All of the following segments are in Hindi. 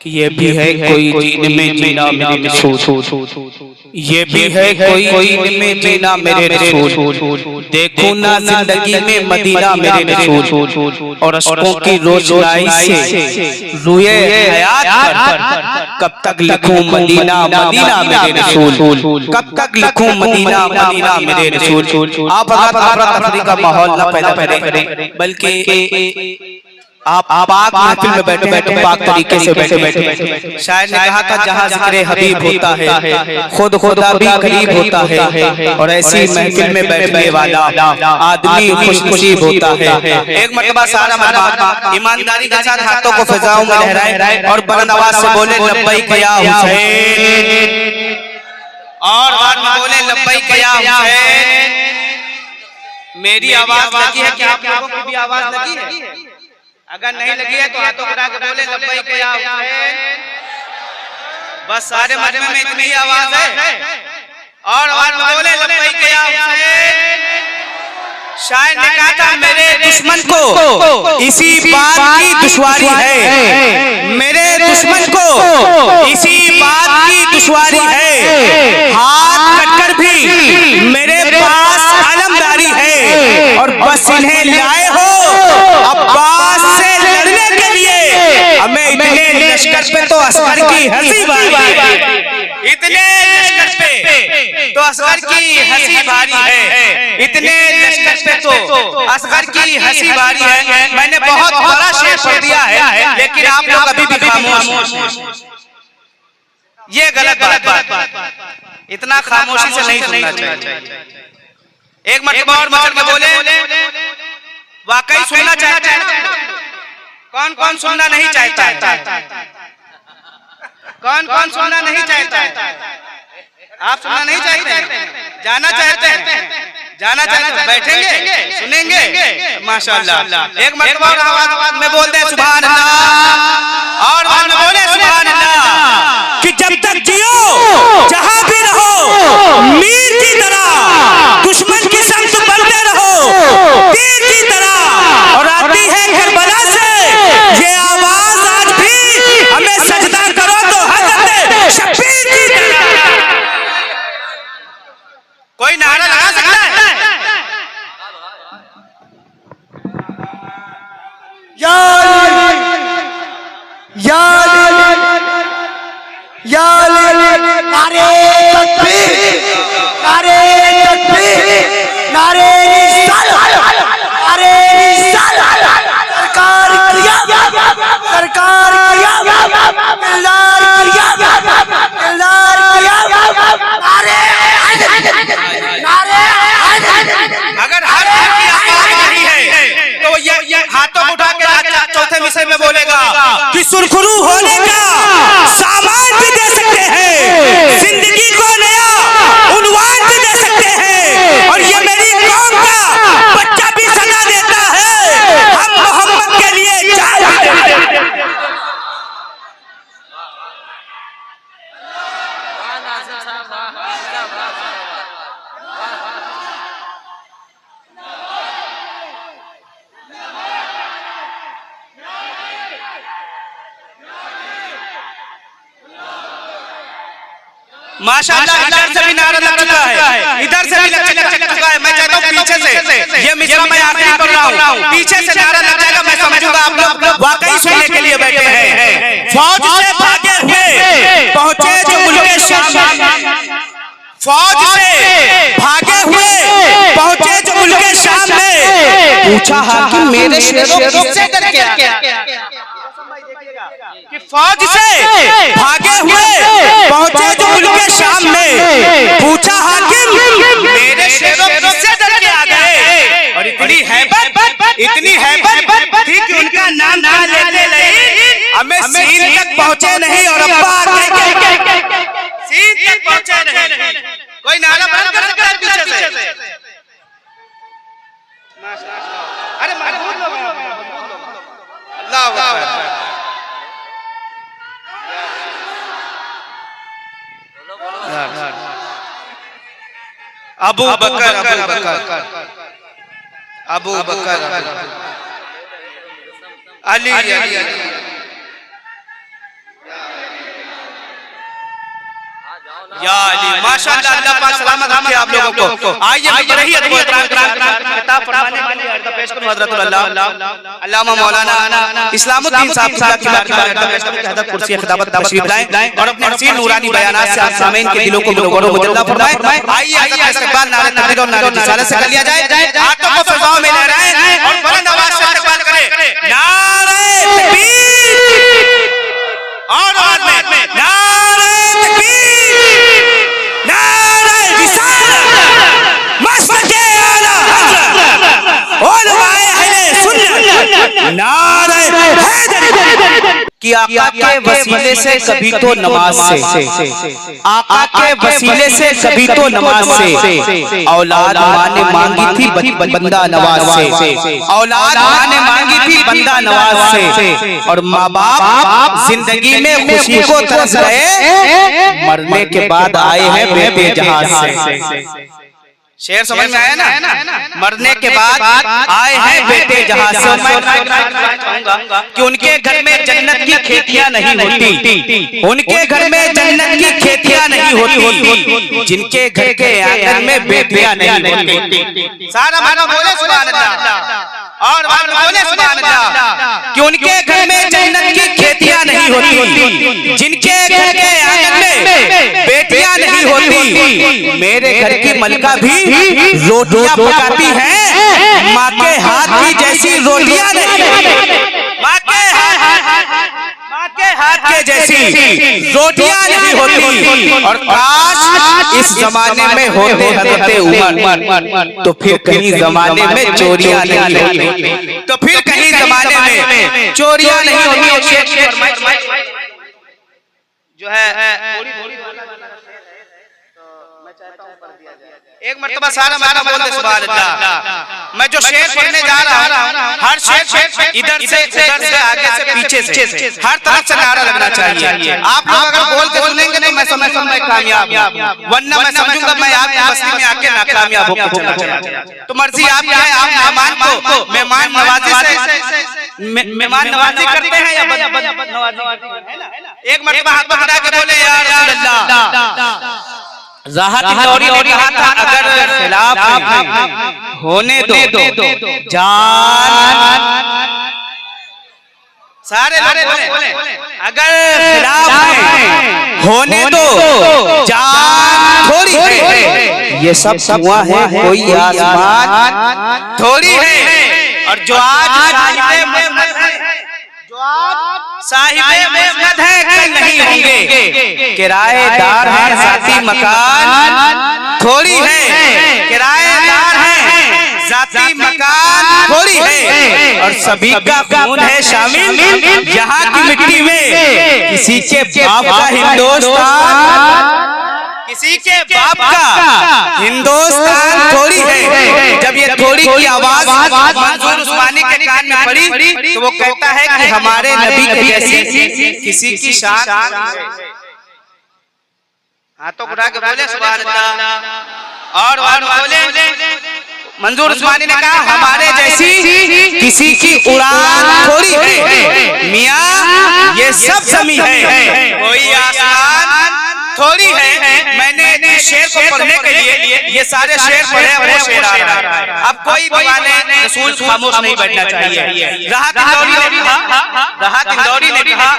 ये भी है कोई दीन में जीना मेरे रसूल, ये भी है कोई दीन में जीना मेरे रसूल। देखूं ना जिंदगी में मदीना मेरे रसूल, और अशकों की रोशनाई से रूए हयात पर कब तक लिखूं मदीना मदीना मेरे रसूल, कब तक लिखूं मदीना मदीना मेरे रसूल। आप तफरी का माहौल न पैदा करें, बल्कि आप पाक महफिल में बैठे बैठे पाक तरीके से बैठे। शायर ने कहा था जहाँ जिक्र हबीब होता है खुद खुदा भी करीब होता है, और ऐसी महफिल में बैठने वाला आदमी खुशनसीब होता है। एक मर्तबा सारा मजमा ईमानदारी के साथ हाथों को फिजाओं में लहराए और बुलंद आवाज से बोले लब्बैक या हुसैन, और बाद में बोले लब्बैक या हुसैन। मेरी आवाज लगी है क्या? आप लोगों की भी आवाज लगी है? अगर नहीं लगी है तो हाथों उठा के बोले लब्बैक या हुसैन। बस सारे मजमे में इतनी आवाज है, और बोले लब्बैक या हुसैन। शायर ने कहा था मेरे दुश्मन को इसी बात की दुश्वारी है, मेरे दुश्मन को इसी बात की दुश्वारी है, हाथ कटकर भी मेरे पास आलमदारी है, और बस इन्हें लाए हो अब्बास से लड़ने के लिए, हमें इतने लश्कर पे तो असगर की हंसी भारी है, इतने लश्कर पे तो असगर की हंसी भारी है, इतने लश्कर पे तो असगर की हंसी भारी है। मैंने बहुत बड़ा शेर पढ़ दिया है, लेकिन आप लोग अभी भी खामोश। ये गलत बात, इतना खामोशी से नहीं सुनना चाहिए। एक मर्तबा और मचल के बोले वाकई सुनना चाहते हैं? कौन कौन सुनना नहीं चाहता? कौन कौन सुनना नहीं चाहता? आप सुनना नहीं चाहते? जाना चाहते हैं? जाना चाहते हैं? बैठेंगे, सुनेंगे? माशाअल्लाह। एक मर्तबा आवाज में बोलते हैं सुभान अल्लाह, और बाद में बोले सुभान अल्लाह कि जब तक जियो जहां भी रहो मीर की तरह, दुश्मन की संग बनते रहो तीर की तरह, और आती है करबला से ये आवाज आज भी, हमें सजदा करो तो हज़रत शब्बीर की तरह। कोई नारा लगा सकता है? या नारे तकबीर, नारे तकबीर, नारे रिसालत, नारे रिसालत, सरकार किया, सरकार किया, दिलदार किया, दिलदार किया, नारे नारे। अगर हर की आवाज नहीं है तो ये हाथों उठा के चौथे विषय में बोलेगा कि सुरखरू होने का सामान भी दे सकते हैं, जिंदगी को नया उन्वान भी दे सकते हैं, और ये मेरी कौम का बच्चा भी सदा देता है, हम मोहम्मद के लिए जान देते हैं। माशाअल्लाह, इधर से भी नारा लग चुका है, इधर से भी लग चुका है। मैं चाहता हूँ पीछे से, ये मिसरा मैं आखिरी पढ़ रहा हूँ, पीछे से नारा लग जाएगा, मैं समझूंगा आप लोग वाकई सुनने के लिए बैठे हैं। फौज से भागे हुए पहुंचे जो मुल्के शाम, फौज से भागे हुए पहुंचे जो मुल्के शाम में, पूछा हाकिम मेरे शेरों किससे डर के? कि फौज से भागे हुए पहुंचे जो मुल्के शाम में, पूछा हाकिम मेरे शेरों किससे डर के आ गए? और इतनी हैबत थी कि उनका नाम ना लेते नहीं, हमें सीन तक पहुंचे नहीं, और अब्बा सीन तक पहुंचे नहीं। कोई नारा बंद कर सकता है पीछे से? अरे अल्लाह अल्लाह। अबू बकर अली या अली माशाअल्लाह, अल्लाह पाक सलामत रखे आप लोगों को। आइए मैं रही अदब किताब फरमाने के लिए अर्ज़ पेश करूं हज़रतुल अल्लामा मौलाना इस्लामुद्दीन साहब की बारगाह में अर्ज़ पेश करूं कि हज़रत कुर्सी खिताबत तशरीफ लाएं और अपने हसीन नूरानी बयानात से आप सामीन के दिलों को मुनव्वर व मुजल्ला फरमाएं। आइए हज़रत का इस्तकबाल नारे तकबीर और नारे रिसालत से कर लिया जाए। हाथों को फ़िज़ाओं में लहराएं और बुलंद आवाज़ से इस्तकबाल करें। नारे तकबीर और आवाज़ में नारे तकबीर, नारे रिसालत, मस्जिद आला हज़रत, उलमाए अहले सुन्नत, नारे हैदरी। कि आका के वसीले से कभी तो नमाज से, आका के वसीले से कभी तो नमाज से, औलाद माँ ने मांगी थी बंदा नवाज से, औलाद माँ ने मांगी थी बंदा नवाज से, और माँ बाप जिंदगी में खुशी को तरस रहे, मरने के बाद आए हैं बेटे जहाज से। शेर समझ में आया ना? मरने के बाद आए हैं बेटे जहाज से। मैं चाहूंगा कि उनके घर में जन्नत की खेतियां नहीं होती, उनके घर में जन्नत की खेतियां नहीं होती, जिनके घर के आंगन में बेटियां नहीं होती। सारा मानो बोले सुभान अल्लाह और बोले सुभान अल्लाह। कि उनके घर में जन्नत की खेतियां नहीं होती, जिनके घर के आंगन में बेटियां नहीं होती। मेरे घर की मलका भी रोटियां पकाती हैं, माँ के हाथ की जैसी रोटियां नहीं, माँ के हाथ के जैसी रोटियां नहीं होती। और काश इस जमाने में होते हज़रत उमर, तो फिर कहीं जमाने में चोरियां नहीं होती, तो फिर कहीं जमाने में चोरियां नहीं होती। जो है एक मर्तबा सारा माना बोल दे सुभान अल्लाह। मैं जो शेर पढ़ने जा रहा हूँ, हर शेर इधर से उधर से आगे से पीछे से हर तरफ से नारा लगना चाहिए। आप लोग अगर बोल के सुनेंगे तो मैं समझूंगा मैं कामयाब, वरना मैं समझूंगा मैं आपकी बस्ती में आके नाकामयाब होकर चला जाऊंगा। तो मर्जी आपकी है, आप मेहमान को मेहमान नवाजी से मेहमान नवाजी करते हैं या बद नवाजी? एक मर्तबा हाथ बढ़ा के बोले या रसूल अल्लाह। ज़ाहद इंदौरी ने कहा था अगर खिलाफ होने दो जान, सारे बोले अगर खिलाफ होने दो जान थोड़ी है, ये सब धुआं है कोई आसमान थोड़ी है। और जो आज साहिबे मेहनत है कल नहीं होंगे, किराएदार हैं ज़ाती मकान थोड़ी है, किराएदार हैं ज़ाती मकान थोड़ी है। और सभी का खून है शामिल यहाँ की मिट्टी में, किसी के बाप का हिंदुस्तान, किसी के बाप का हिंदुस्तान थोड़ी है। जब ये थोड़ी की आवाज मंजूर उस्मानी के कान में पड़ी तो वो कहता है कि हमारे नबी की जैसी किसी की शान। हाथों उठा के बोले सुभान अल्लाह और बोले मंजूर उस्मानी ने कहा हमारे जैसी किसी की उड़ान थोड़ी है, मियाँ ये सब जमी है कोई आसमान थोड़ी है। मैंने इस शेर को पढ़ने के लिए ये सारे शेर पढ़े, वो शेर आ रहा है। अब कोई दीवाने रसूल खामोश नहीं बैठना चाहिए। राहत इंदौरी ने कहा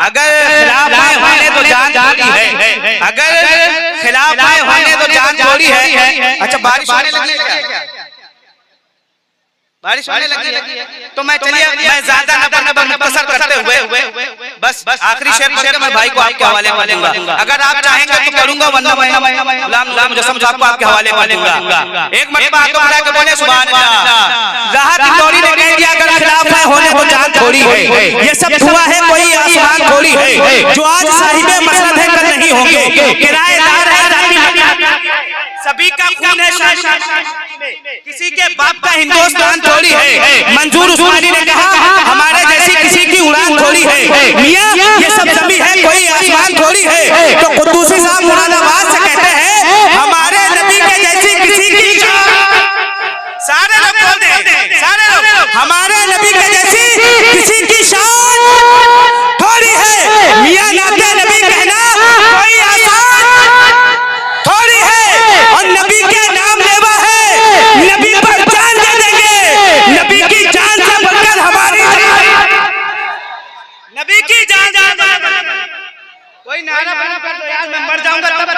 अगर खिलाफ होने तो जान थोड़ी है, अगर खिलाफ होने तो जान थोड़ी है। अच्छा बारिश होने लगी है क्या? बारिश होने लगी है तो मैं चलिए मैं ज्यादा न मुख्तसर करते हुए बस आखिरी शेर मैं भाई को आपके हवाले में दूंगा। अगर आप चाहेंगे तो करूंगा, वरना मैं गुलाम मुजस्सम साहब को आपके हवाले में दूंगा। एक मरतबा हाथ उठा के बोले सुभान अल्लाह। राहत इंदौरी ने कह दिया अगर खिलाफ होने तो जान थोड़ी है, ये सब धुआं है कोई आसमान थोड़ी है। जो आज साहिबे मसलत है कल नहीं होंगे, किराएदार है सभी का खून है शान, किसी के बाप का हिंदुस्तान थोड़ी है। मंजूर उस्मानी ने कहा हमारे जैसी किसी की उड़ान थोड़ी है, मियाँ ये सब जमी है कोई आसमान थोड़ी है। तो कुद्दूसी साहब मुरादाबाद से कहते हैं हमारे नबी के जैसी किसी की शान। सारे लोग बोल दे, सारे लोग हमारे नबी के जैसी किसी की शान थोड़ी है, मियाँ नाते नबी कहना कोई आसान कोई नारा बना कर दो यार, मैं मर जाऊंगा तब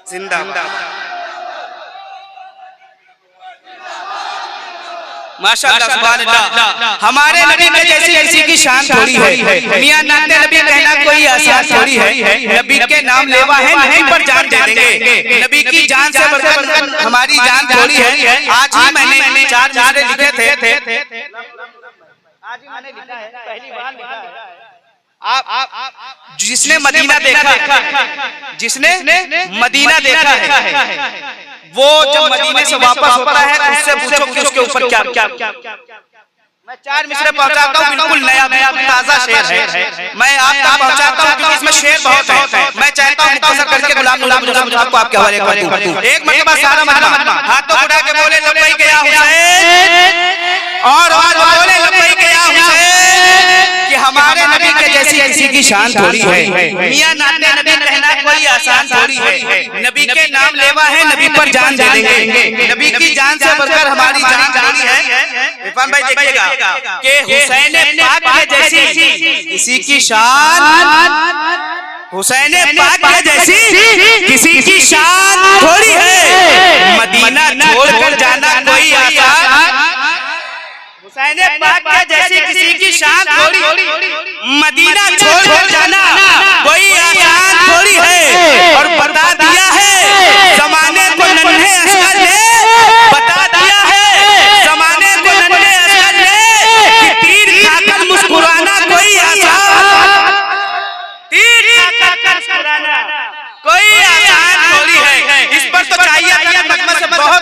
जिंदाबाद। माशाअल्लाह सुभान अल्लाह। हमारे नबी के जैसी किसी की शान थोड़ी है। मियां नाते नबी कहना कोई आसान थोड़ी है। नबी के नाम लेवा है, नहीं पर जान दे देंगे। नबी की जान से बढ़कर हमारी जान थोड़ी है। आज ही मैंने 4 नारे लिखे थे, आज ही मैंने लिखा है, पहली बार लिखा है। आप जिसने मदीना देखा है, जिसने मदीना देखा है, वो जब मदीने से वापस होता है उससे पूछो कि उसके ऊपर क्या क्या। मैं 4 मिसरे पहुंचाता हूँ, बिल्कुल नया नया ताजा शेर है। मैं आप तक पहुंचाता हूँ क्योंकि इसमें शेर बहुत है। मैं चाहता हूँ मुख्तसर करके गुलाम आपको आपके हवाले कर दूं। एक मरतबा सारा मजमा हाथों उठा के बोले लब्बैक या हुसैन, और बोले लब्बैक या हुसैन। कि हमारे नबी के जैसी किसी की शान थोड़ी है। मियां नाते नबी कहना कोई आसान थोड़ी है। नबी के नाम लेवा है, नबी पर जान दे देंगे। नबी की जान से बढ़कर हमारी जान थोड़ी है। इरफान भाई देखिएगा कि हुसैन पाक के जैसी किसी की शान, हुसैन पाक के जैसी किसी की शान थोड़ी है। मदीना छोड़कर जाना कोई आसान, हुसैन पाक के जैसी किसी की शान थोड़ी, मदीना छोड़कर जाना कोई आसान थोड़ी है। और बता दिया है जमाने को नन्हे असगर ने, बता दिया है जमाने को नन्हे असगर ने कि तीर खाकर मुस्कुराना कोई आसान, तीर खाकर मुस्कुराना कोई आसान थोड़ी है। इस पर तो चाहिए मजमा से बहुत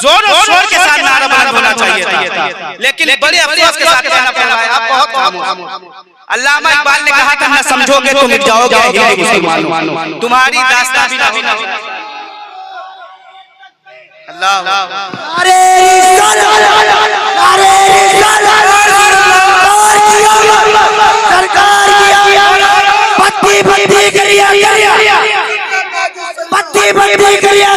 जोर और शोर के साथ नारा बुलंद होना चाहिए था, लेकिन बड़े अफसोस के साथ कहना पड़ रहा है। आप बहुत खामोश। अल्लामा इकबाल ने कहा था, न समझोगे तो मिट जाओगे हिंदू मुसलमानों, तुम्हारी दास्तान भी ना होगी। अल्लाह अरे सरकार पत्ती पत्ती करिया पत्ती पत्ती करिया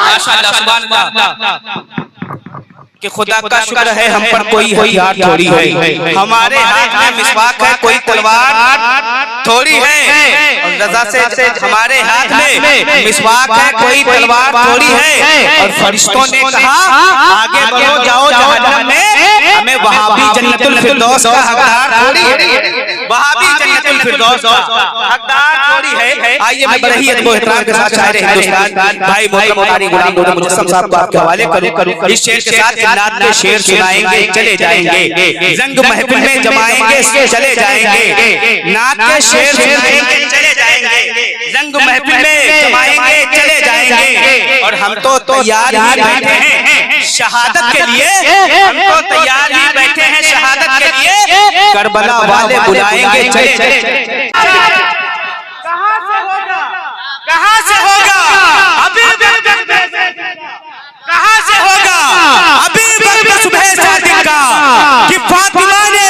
माशाअल्लाह सुभान अल्लाह। कि खुदा का शुक्र है हम पर कोई हथियार थोड़ी है। हमारे हाथ में मिसवाक है, कोई तलवार थोड़ी है। और रजा से हमारे हाथ में मिसवाक है, कोई तलवार थोड़ी है। और फरिश्तों ने कहा आगे बढ़ो जाओ जहन्नम में, हमें वहाबी जन्नतुल फिरदौस का हकदार थोड़ी है। वहाबी जन्नतुल फिरदौस का हकदार थोड़ी है। आइए मैं बड़े ही अदब एहतराम के साथ शायर हिंदुस्तान भाई मोहम्मद कारी गुलाम नूर मुजस्सम साहब को आपके हवाले करूं। इस शेर के साथ नात के शेर सुनाएंगे, चले जाएंगे जंग महफिल में जमाएंगे, चले जाएंगे नात के शेर सुनाएंगे, चले जाएंगे जंग महफिल में जमाएंगे, चले जाएंगे। और हम तो तैयार ही बैठे हैं शहादत के लिए, हम तो तैयार ही बैठे हैं शहादत के लिए। करबला वाले बुलाएंगे, चले जाएंगे। कहां से होगा, कहां से होगा अभी कहां से होगा अभी वक्त सुबह सादिक का कि फातिमा ने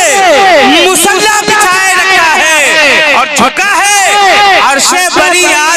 मुसल्ला बिछाए रखा है और झुका है अर्शे बरी आज